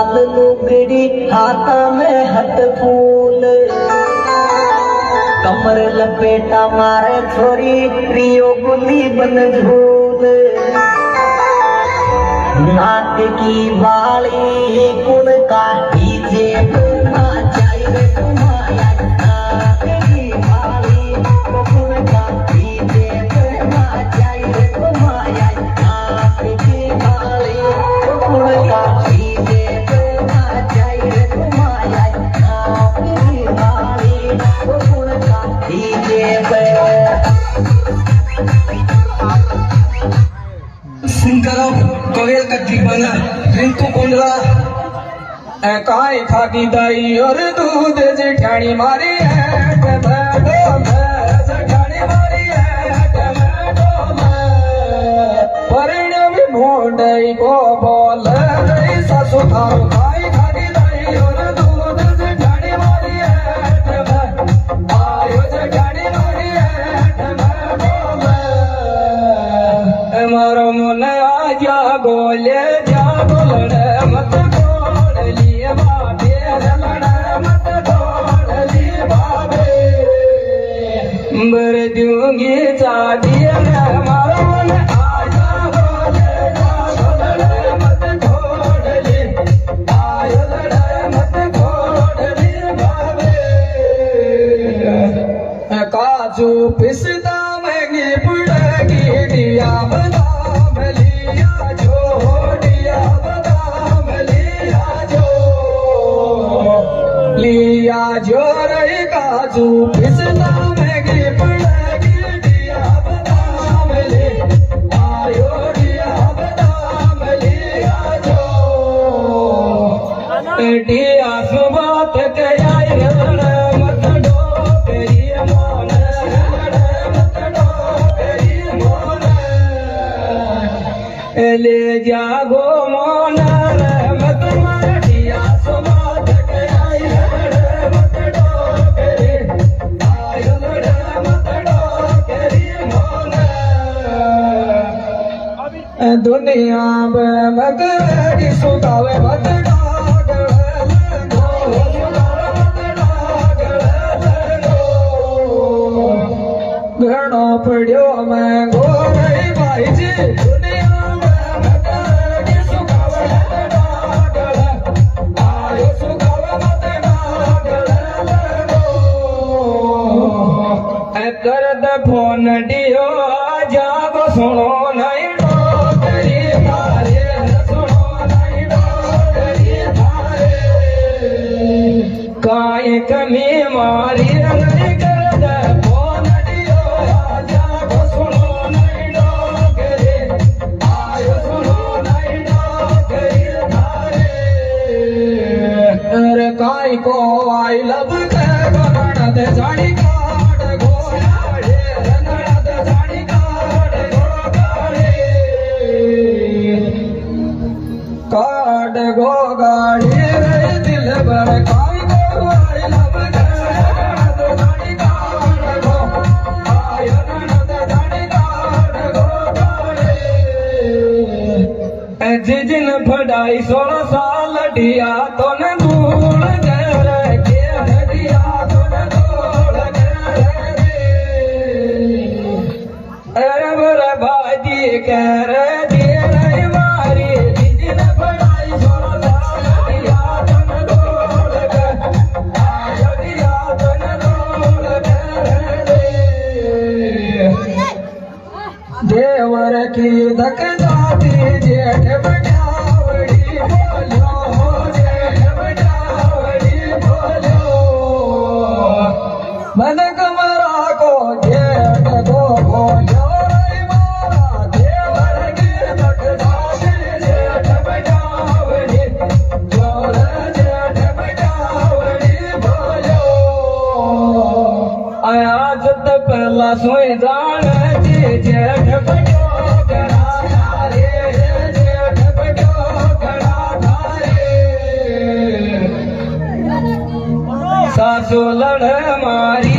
लाल लुगड़ी हाथ में हट फूल कमर लपेटा मारे छोरी रियो गुली बन झूल नाक की बाली कुण का डीजे ना चाहिए तुम्हारा नाक की बाली कुण का डीजे ना चाहिए तुम्हारा नाक की बाली कुण का डीजे ना चाहिए तुम्हारा नाक की बाली कुण का डीजे सिंगराव कोयल का दीवाना रिंकू कुंडला काय खादी दाई और दूध जेठानी मारी है टमाटो में जेठानी मारी है टमाटो में परिणय में मोंडई को बोल रही सासू थारो काय खादी दाई और दूध जेठानी मारी है टमाटो आयो जेठानी मारी है टमाटो में मारो मन आजा गोले जा बोलड़े मत गोड़ लिए बाबे लड़े मत गोड़ लिए बाबे बर दूंगी चाबी मारो मन आजा गोले जा बोलड़े मत गोड़ लिए आयो लड़े मत गोड़ लिए बाबे काजू पिस्ता महंगी पड़ेगी दिया बादाम लिया जो दिया बादाम लिया जो रही काजू पिस्ता महंगी पड़ेगी दिया बादाम ले आयो दिया बादाम लिया जो दिया सुबात के आई मत डोकरी मोन मत डोकरी मोन ले जागो मोन मत मारिया सुबात के आई मत डोकरी आयो मत डोकरी मोन दुनिया में मगरी सुतावे मत घणो पड़ियो मैं गोरई भाई जी दुनिया में मगरी सुतावे मत डागल आयो सुतावे मत डागल कर द फोन दियो जागो सुनो नहीं डोकरी मारे सुनो नहीं डोकरी मारे काय कमी मारी नहीं कर द फोन दियो जागो सुनो नहीं डोकरी आयो सुनो नहीं डोकरी मारे अरे काय को आई लब के गण दे जानी काट घोड़े ननद जानी काट गो गाड़ी रे दिल भर काय को आई लब के ननद जानी काट घो आयो ननद जानी काट घो गाड़ी जिन फड़ाई 16 साल दिया तो न धूल गए के दिया तो न धूल गए अरे बर बाजी कह रे दिए नहीं मारी जिन फड़ाई 16 साल दिया तो न धूल गए आयो दिया तो न धूल गए देवर की धक जाती जेठ बटावड़ी बोलो जेठ बटावड़ी बोलो मन कमरा को जेठ को बोलो रे मारा देवर की धक जाती जेठ बटावड़ी बोलो जेठ बटावड़ी बोलो आज तो पहला सोई जान जेठ बटा सासू लड़ मारी